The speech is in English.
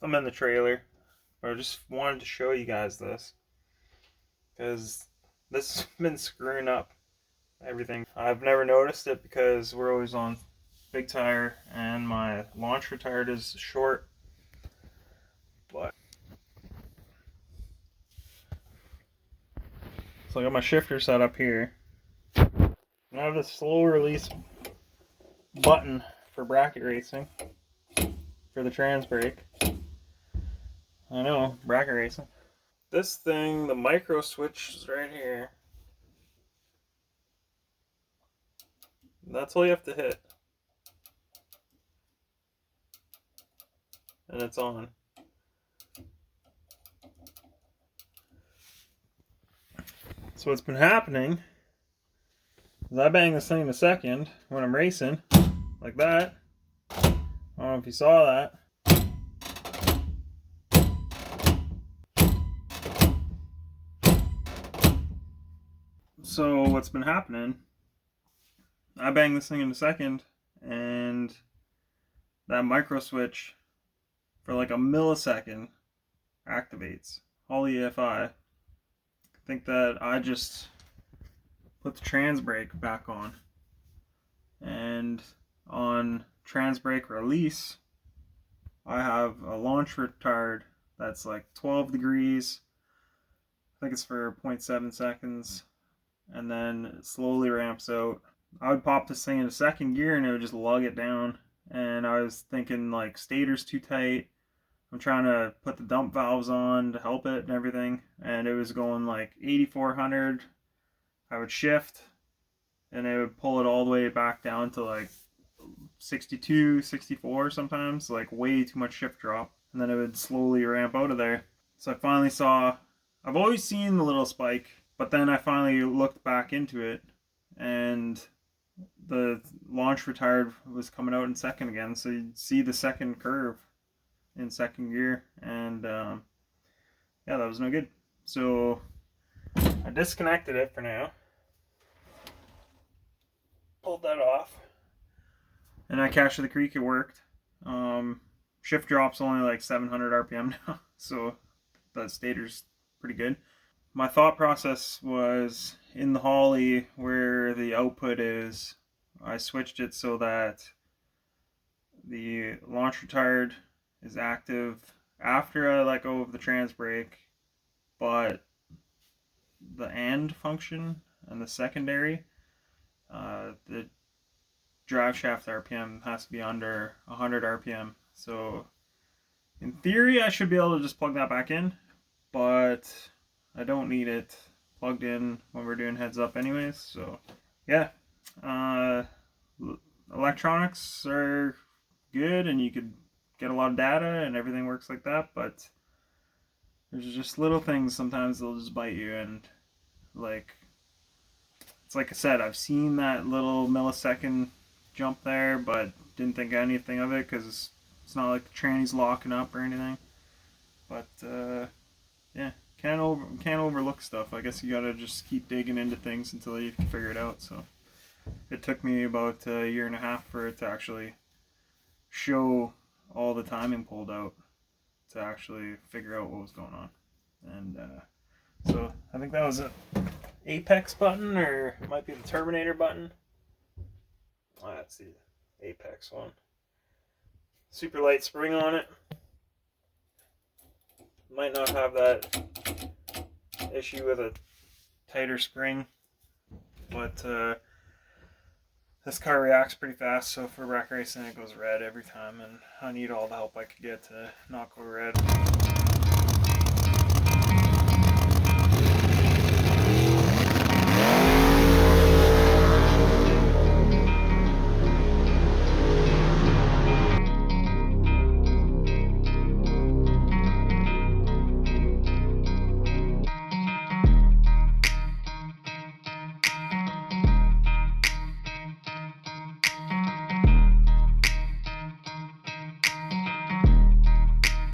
I'm in the trailer. I just wanted to show you guys this because this has been screwing up everything. I've never noticed it because we're always on big tire and my launch retard is short. But so I got my shifter set up here. And I have this slow release button for bracket racing for the transbrake. I know, bracket racing. This thing, the micro switch is right here. That's all you have to hit. And it's on. So what's been happening is I bang this thing in a second when I'm racing, like that. I don't know if you saw that. So what's been happening, I bang this thing in a second and that micro switch for like a millisecond activates. Holy EFI. I think that I just put the transbrake back on. And on transbrake release, I have a launch retard that's like 12 degrees. I think it's for 0.7 seconds. And then it slowly ramps out. I would pop this thing into second gear and it would just lug it down. And I was thinking like stator's too tight. I'm trying to put the dump valves on to help it and everything. And it was going like 8,400. I would shift and it would pull it all the way back down to like 62, 64 sometimes. Like way too much shift drop. And then it would slowly ramp out of there. So I finally saw, I've always seen the little spike. But then I finally looked back into it, and the launch retard was coming out in second again. So you'd see the second curve in second gear, and yeah, that was no good. So I disconnected it for now, pulled that off, and I cashed the creek. It worked. Shift drop's only like 700 RPM now, so the stator's pretty good. My thought process was in the holley where the output is, I switched it so that the launch retard is active after I let go of the transbrake, but the AND function and the secondary, the driveshaft RPM has to be under 100 RPM. So in theory I should be able to just plug that back in, but I don't need it plugged in when we're doing heads up anyways. So yeah, electronics are good and you could get a lot of data and everything works like that, but there's just little things sometimes they'll just bite you. And like, it's like I said, I've seen that little millisecond jump there, but didn't think anything of it because it's not like the tranny's locking up or anything. But yeah, can't overlook stuff. I guess you gotta just keep digging into things until you can figure it out. So it took me about a year and a half for it to actually show all the timing pulled out to actually figure out what was going on. And so I think that was a Apex button, or it might be the Terminator button. Oh, that's the Apex one. Super light spring on it. Might not have that issue with a tighter spring, but this car reacts pretty fast, so for rack racing it goes red every time, and I need all the help I could get to not go red.